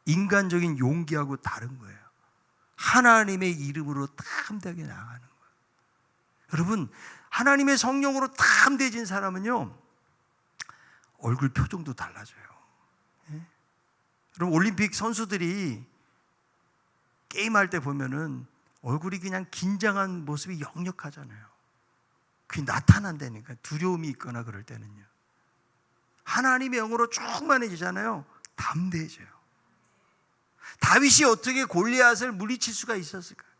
인간적인 용기하고 다른 거예요. 하나님의 이름으로 탐대하게 나가는 거예요. 여러분, 하나님의 성령으로 탐대해진 사람은요, 얼굴 표정도 달라져요. 예? 여러분, 올림픽 선수들이 게임할 때 보면은 얼굴이 그냥 긴장한 모습이 역력하잖아요. 그게 나타난다니까. 두려움이 있거나 그럴 때는요. 하나님의 영으로 충만해지잖아요. 담대해져요. 다윗이 어떻게 골리앗을 물리칠 수가 있었을까요?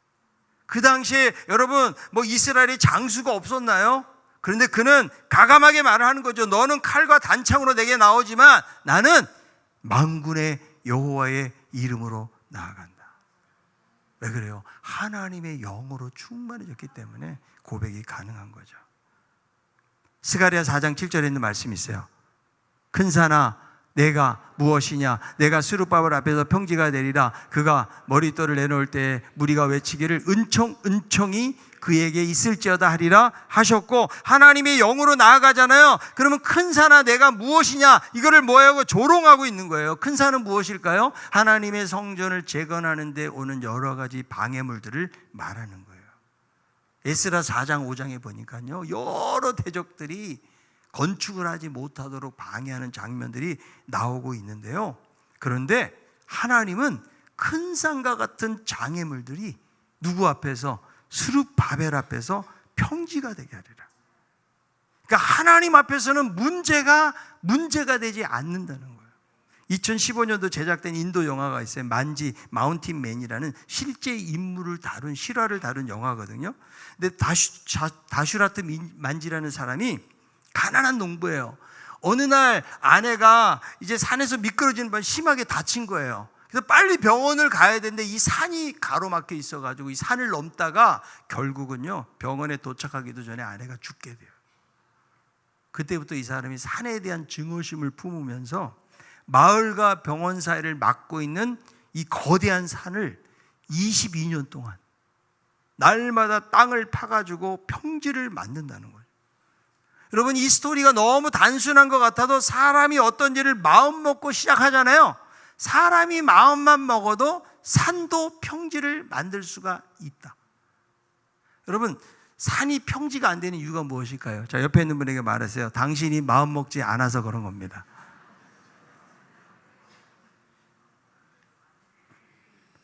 그 당시에 여러분, 이스라엘에 장수가 없었나요? 그런데 그는 가감하게 말을 하는 거죠. 너는 칼과 단창으로 내게 나오지만 나는 만군의 여호와의 이름으로 나아간다. 왜 그래요? 하나님의 영으로 충만해졌기 때문에 고백이 가능한 거죠. 스가랴 4장 7절에 있는 말씀이 있어요. 큰 산아, 내가 무엇이냐? 내가 스룹바벨 앞에서 평지가 되리라. 그가 머릿돌을 내놓을 때 무리가 외치기를 은총이 그에게 있을지어다 하리라 하셨고, 하나님의 영으로 나아가잖아요. 그러면 큰 산아 내가 무엇이냐? 이거를 뭐하고 조롱하고 있는 거예요. 큰 산은 무엇일까요? 하나님의 성전을 재건하는 데 오는 여러 가지 방해물들을 말하는 거예요. 에스라 4장 5장에 보니까요, 여러 대적들이 건축을 하지 못하도록 방해하는 장면들이 나오고 있는데요. 그런데 하나님은 큰 산과 같은 장애물들이 누구 앞에서? 스룹바벨 앞에서 평지가 되게 하리라. 그러니까 하나님 앞에서는 문제가 되지 않는다는 거예요. 2015년도 제작된 인도 영화가 있어요. 마운틴 맨이라는 실제 인물을 다룬, 실화를 다룬 영화거든요. 근데 다슈라트 만지라는 사람이 가난한 농부예요. 어느 날 아내가 이제 산에서 미끄러지는 바람에 심하게 다친 거예요. 그래서 빨리 병원을 가야 되는데 이 산이 가로막혀 있어가지고 이 산을 넘다가 결국은요, 병원에 도착하기도 전에 아내가 죽게 돼요. 그때부터 이 사람이 산에 대한 증오심을 품으면서 마을과 병원 사이를 막고 있는 이 거대한 산을 22년 동안 날마다 땅을 파가지고 평지를 만든다는 거예요. 여러분, 이 스토리가 너무 단순한 것 같아도 사람이 어떤 일을 마음 먹고 시작하잖아요. 사람이 마음만 먹어도 산도 평지를 만들 수가 있다. 여러분, 산이 평지가 안 되는 이유가 무엇일까요? 자, 옆에 있는 분에게 말하세요. 당신이 마음 먹지 않아서 그런 겁니다.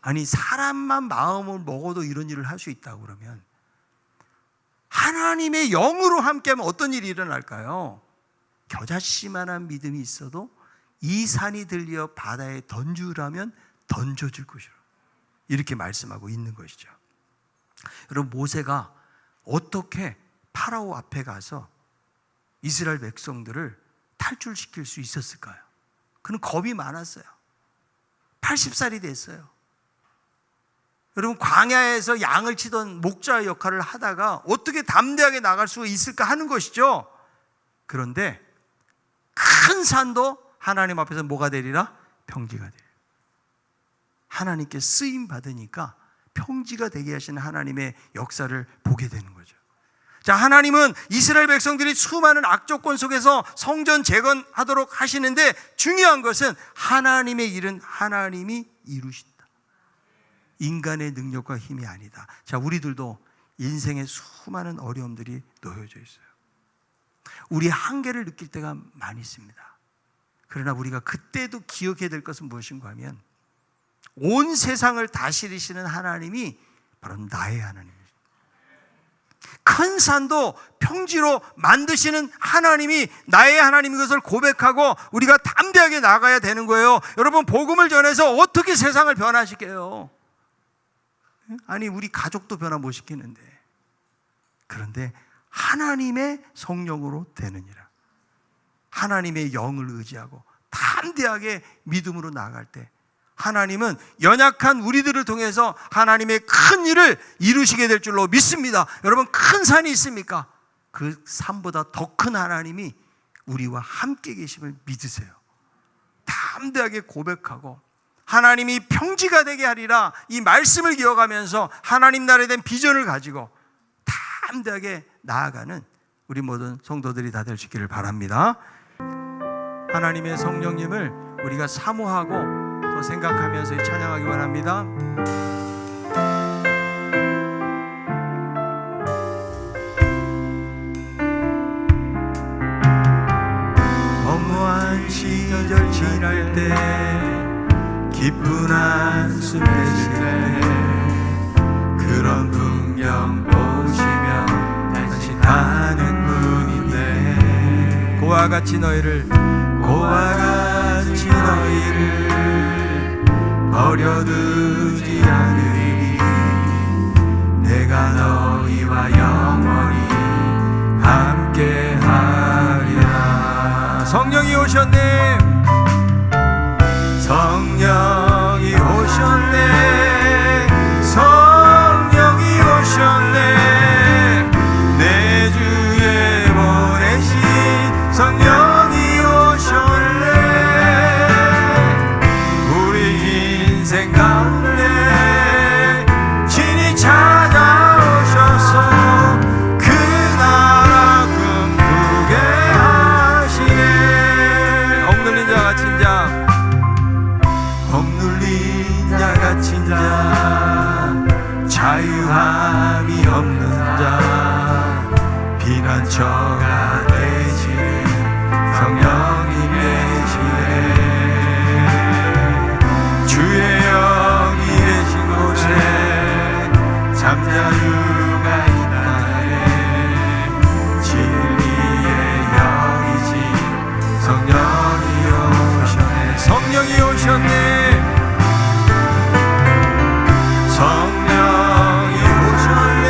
아니, 사람만 마음을 먹어도 이런 일을 할 수 있다고 그러면 하나님의 영으로 함께하면 어떤 일이 일어날까요? 겨자씨만한 믿음이 있어도 이 산이 들려 바다에 던주라면 던져질 것이라, 이렇게 말씀하고 있는 것이죠. 여러분, 모세가 어떻게 파라오 앞에 가서 이스라엘 백성들을 탈출시킬 수 있었을까요? 그는 겁이 많았어요. 80살이 됐어요. 여러분, 광야에서 양을 치던 목자의 역할을 하다가 어떻게 담대하게 나갈 수 있을까 하는 것이죠. 그런데 큰 산도 하나님 앞에서 뭐가 되리라? 평지가 돼요. 하나님께 쓰임 받으니까 평지가 되게 하시는 하나님의 역사를 보게 되는 거죠. 자, 하나님은 이스라엘 백성들이 수많은 악조건 속에서 성전 재건하도록 하시는데 중요한 것은 하나님의 일은 하나님이 이루신다. 인간의 능력과 힘이 아니다. 자, 우리들도 인생에 수많은 어려움들이 놓여져 있어요. 우리 한계를 느낄 때가 많이 있습니다. 그러나 우리가 그때도 기억해야 될 것은 무엇인가 하면 온 세상을 다스리시는 하나님이 바로 나의 하나님입니다. 큰 산도 평지로 만드시는 하나님이 나의 하나님인 것을 고백하고 우리가 담대하게 나가야 되는 거예요. 여러분, 복음을 전해서 어떻게 세상을 변화시켜요? 아니, 우리 가족도 변화 못 시키는데. 그런데 하나님의 성령으로 되느니라. 하나님의 영을 의지하고 담대하게 믿음으로 나아갈 때 하나님은 연약한 우리들을 통해서 하나님의 큰 일을 이루시게 될 줄로 믿습니다. 여러분, 큰 산이 있습니까? 그 산보다 더 큰 하나님이 우리와 함께 계심을 믿으세요. 담대하게 고백하고 하나님이 평지가 되게 하리라, 이 말씀을 기억하면서 하나님 나라에 대한 비전을 가지고 담대하게 나아가는 우리 모든 성도들이 다 될 수 있기를 바랍니다. 하나님의 성령님을 우리가 사모하고 또 생각하면서 찬양하기 원합니다. 허무한 시절 지날 때, 기쁜 한숨 내쉴 때, 그런 풍경 보시면 다시 가는 분인데, 고와 같이 너희를 버려두지 않으리. 내가 너희와 영원히 함께하리라. 성령이 오셨네. 성령이 오셨네. 성령이 오셨네. 내 주에 보내신 성령이 오셨네. 우리 인생 가운데 진히 찾아오셔서 그 나라 꿈꾸게 하시네. 억눌린 자 갇힌 자, 억눌린 자 갇힌 자, 자유함이 없는 자, 피난처가 되시는 성령이 되시네. 주의 영이 계신 곳에 잠자유가 있다네. 진리의 영이신 성령이 오셨네. 성령이 오셨네. 성령이 오셨네.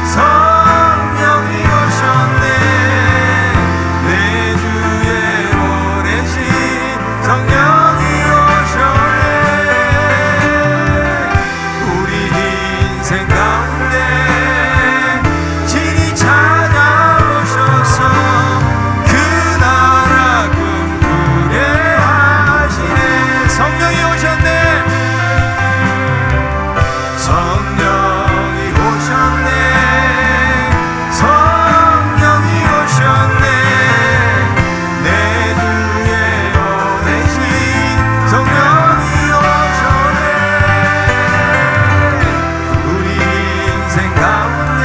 성령이 오셨네. 내 주에 보내신 성령이 오셨네. 우리 인생 가운데 진히 찾아오셔서 그 나라 꿈꾸게 하시네. 성령이 오셨네. 성령이 오셨네. 성령이 오셨네. 내 주에 보내신 성령이 오셨네. 우리 인생 가운데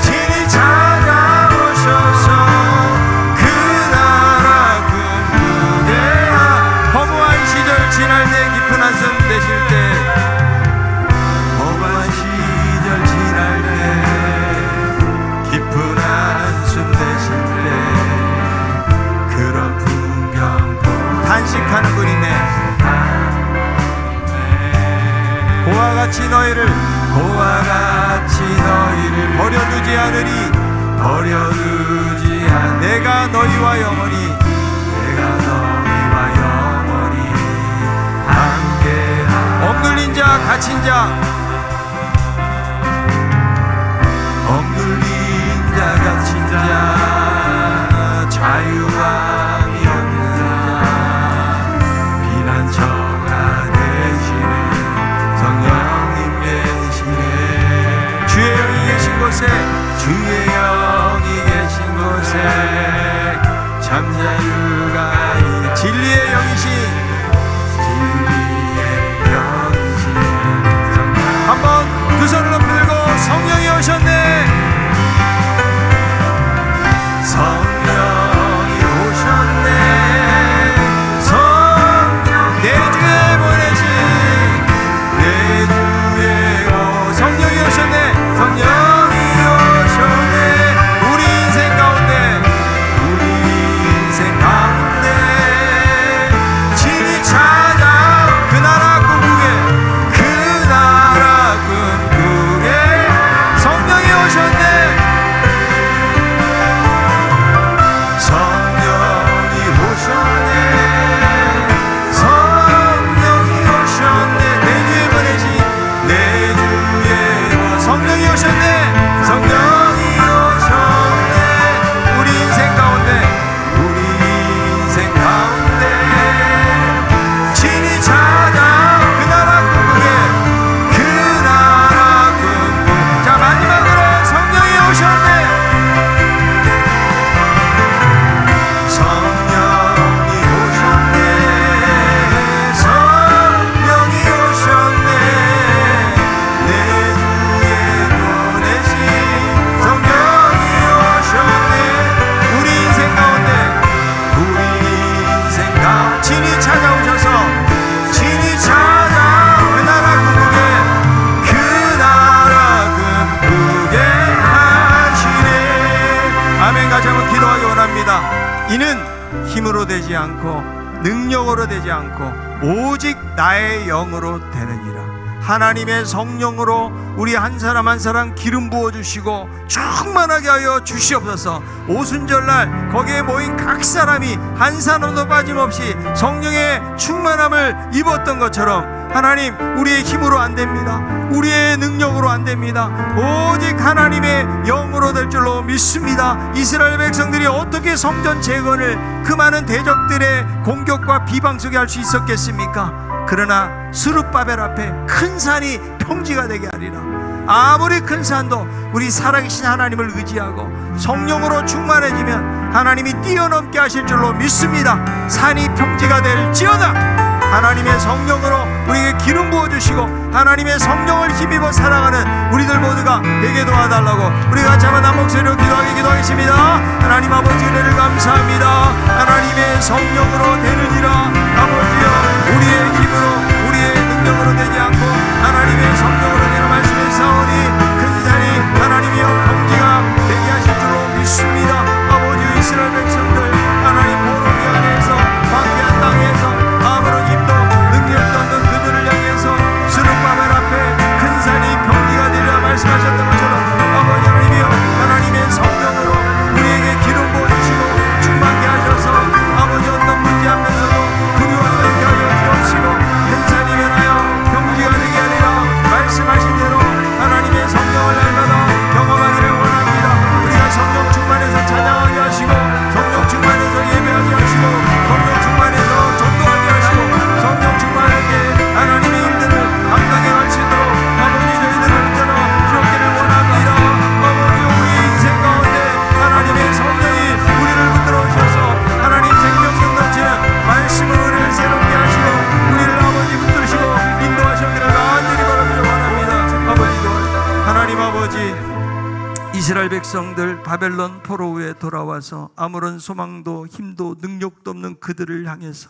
진히 찾아오셔서 그 나라 꿈꾸게 허무한 시절 지날 때, 깊은 한숨 내쉴 때, 허무한 시절 지날 때, 깊은 한숨 내쉴 때, 그런 풍경 단식하는 분이네. 고와 같이 너희를 버려두지 않으리. 버려두지 않. 내가 너희와 영원히 함께하리라. 억눌린 자 갇힌 자, 억눌린 자 갇힌 자, 자유함이 없는 자, 잠자유가 진리의 영이신 한번 두 손을 높이 들고 성령이 오셨네. 성령이 오셨네. 성령 내 주에 보내신 내 주에 성령이 오셨네. 성령이 오셨네. 우리 인생 가운데 진이 찾아 그 나라 꿈꾸게 성령이 오셨네. 성령이 오셨네. 내 주에 보내신 내 주에 성령이 오셨네. 성령이 오셨네. 우리 인생 가운데 진이 찾아 그 나라 꿈꾸게 자 마지막으로 성령이 오셨네. 성령이 오셨네. 내 주에 보내신 성령이 오셨네. 우리 인생 가운데 진이 찾아오셔서 진이 찾아 그 나라 꿈꾸게 하시네. 아멘. 같이 한번 기도하기 원합니다. 이는 힘으로 되지 않고 능력으로 되지 않고 오직 나의 영으로 되느니라. 하나님의 성령으로 우리 한 사람 한 사람 기름 부어주시고 충만하게 하여 주시옵소서. 오순절날 거기에 모인 각 사람이 한 사람도 빠짐없이 성령의 충만함을 입었던 것처럼 하나님, 우리의 힘으로 안 됩니다. 우리의 능력으로 안 됩니다. 오직 하나님의 영으로 될 줄로 믿습니다. 이스라엘 백성들이 어떻게 성전 재건을 그 많은 대적들의 공격과 비방 속에 할 수 있었겠습니까? 그러나 스룹바벨 앞에 큰 산이 평지가 되게 하리라. 아무리 큰 산도 우리 살아계신 하나님을 의지하고 성령으로 충만해지면 하나님이 뛰어넘게 하실 줄로 믿습니다. 산이 평지가 될지어다. 하나님의 성령으로 우리에게 기름 부어주시고 하나님의 성령을 힘입어 살아가는 우리들 모두가 되게 도와달라고 우리가 같이 한번 한 목소리로 기도하겠습니다. 하나님 아버지, 은혜를 감사합니다. 하나님의 성령으로 되느니라. 아버지여, 우리의 힘으로 우리의 능력으로 되지 않고 하나님의 성령으로 되는 말씀의 사원이 큰 산이 하나님이여 평지가 되게 하실 줄로 믿습니다. 아버지, 이스라엘 백성들 하나님 보로기 안에서 광야한 땅에서 아무런 힘도 능력도 없는 그들을 향해서 스룹바벨 앞에 큰 산이 평지가 되리라 말씀하셨던 것처럼 아버지 하나님이여, 하나님의 성령으로 우리에게 기름 부어주시고 충만케 하셔서 아버지 어떤 문제 앞에서도 두려워하지 않게 하여 주옵시고 큰 산이 변하여 평지가 되게 하리라 말씀하신 대로 하나님의 성령을 날마다 경험하기를 원합니다. 우리가 성령 충만해서 찬양하게 하시고 성령 충만해서 예배하게 하시고 성령 충만해서 전도하게 하시고 성령 충만하게 하나님의 일들을 감당해 갈 수 있도록 아버지 저희들을 붙들어 주옵기를 원합니다. 아버지, 우리 인생 가운데 하나님의 성령이 우리를 붙들어 오셔서 하나님 생명력 넘치는 말씀으로 우리를 새롭게 하시고 우리를 아버지 붙드시고 인도하시기를 간절히 바라며 원합니다. 아버지, 하나님 아버지, 이스라엘 백성들 바벨론 포로 후에 돌아와서 아무런 소망도 힘도 능력도 없는 그들을 향해서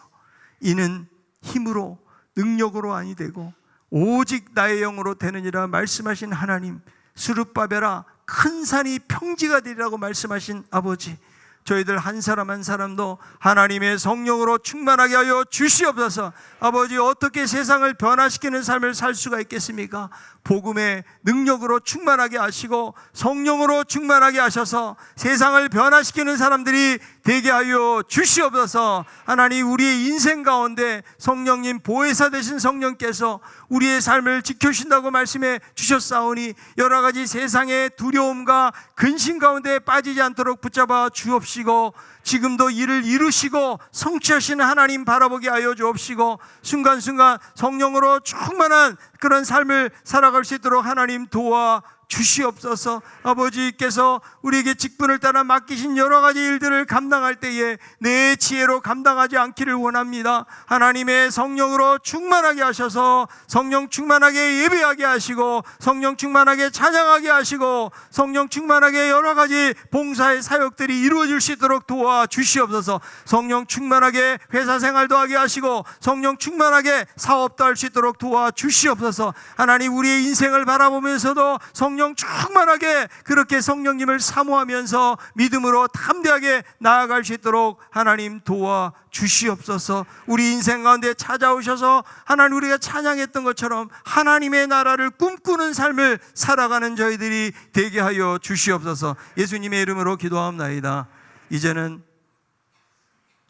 이는 힘으로 능력으로 아니 되고 오직 나의 영으로 되느니라 말씀하신 하나님, 스룹바벨아 큰 산이 평지가 되리라고 말씀하신 아버지, 저희들 한 사람 한 사람도 하나님의 성령으로 충만하게 하여 주시옵소서. 아버지, 어떻게 세상을 변화시키는 삶을 살 수가 있겠습니까? 복음의 능력으로 충만하게 하시고 성령으로 충만하게 하셔서 세상을 변화시키는 사람들이 되게 하여 주시옵소서. 하나님, 우리의 인생 가운데 성령님 보혜사 되신 성령께서 우리의 삶을 지켜주신다고 말씀해 주셨사오니 여러 가지 세상의 두려움과 근심 가운데 빠지지 않도록 붙잡아 주옵시고 지금도 일을 이루시고 성취하시는 하나님 바라보게 하여 주옵시고, 순간순간 성령으로 충만한 그런 삶을 살아갈 수 있도록 하나님 도와 주시옵소서. 아버지께서 우리에게 직분을 따라 맡기신 여러 가지 일들을 감당할 때에 내 지혜로 감당하지 않기를 원합니다. 하나님의 성령으로 충만하게 하셔서 성령 충만하게 예배하게 하시고, 성령 충만하게 찬양하게 하시고, 성령 충만하게 여러 가지 봉사의 사역들이 이루어질 수 있도록 도와 주시옵소서. 성령 충만하게 회사 생활도 하게 하시고, 성령 충만하게 사업도 할 수 있도록 도와 주시옵소서. 하나님, 우리의 인생을 바라보면서도 성령 충만하게 그렇게 성령님을 사모하면서 믿음으로 담대하게 나아갈 수 있도록 하나님 도와 주시옵소서. 우리 인생 가운데 찾아오셔서 하나님, 우리가 찬양했던 것처럼 하나님의 나라를 꿈꾸는 삶을 살아가는 저희들이 되게 하여 주시옵소서. 예수님의 이름으로 기도하옵나이다. 이제는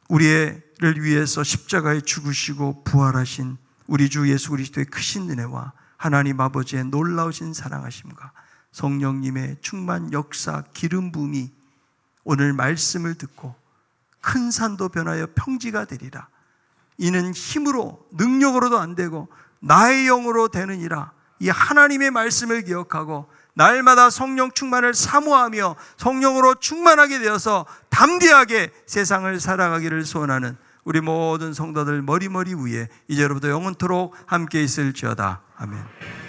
우리를 위해서 십자가에 죽으시고 부활하신 우리 주 예수 그리스도의 크신 은혜와 하나님 아버지의 놀라우신 사랑하심과 성령님의 충만 역사 기름 부음이 오늘 말씀을 듣고 큰 산도 변하여 평지가 되리라. 이는 힘으로 능력으로도 안 되고 나의 영으로 되느니라. 이 하나님의 말씀을 기억하고 날마다 성령 충만을 사모하며 성령으로 충만하게 되어서 담대하게 세상을 살아가기를 소원하는 우리 모든 성도들 머리머리 위에 이제로부터 영원토록 함께 있을지어다. 아멘.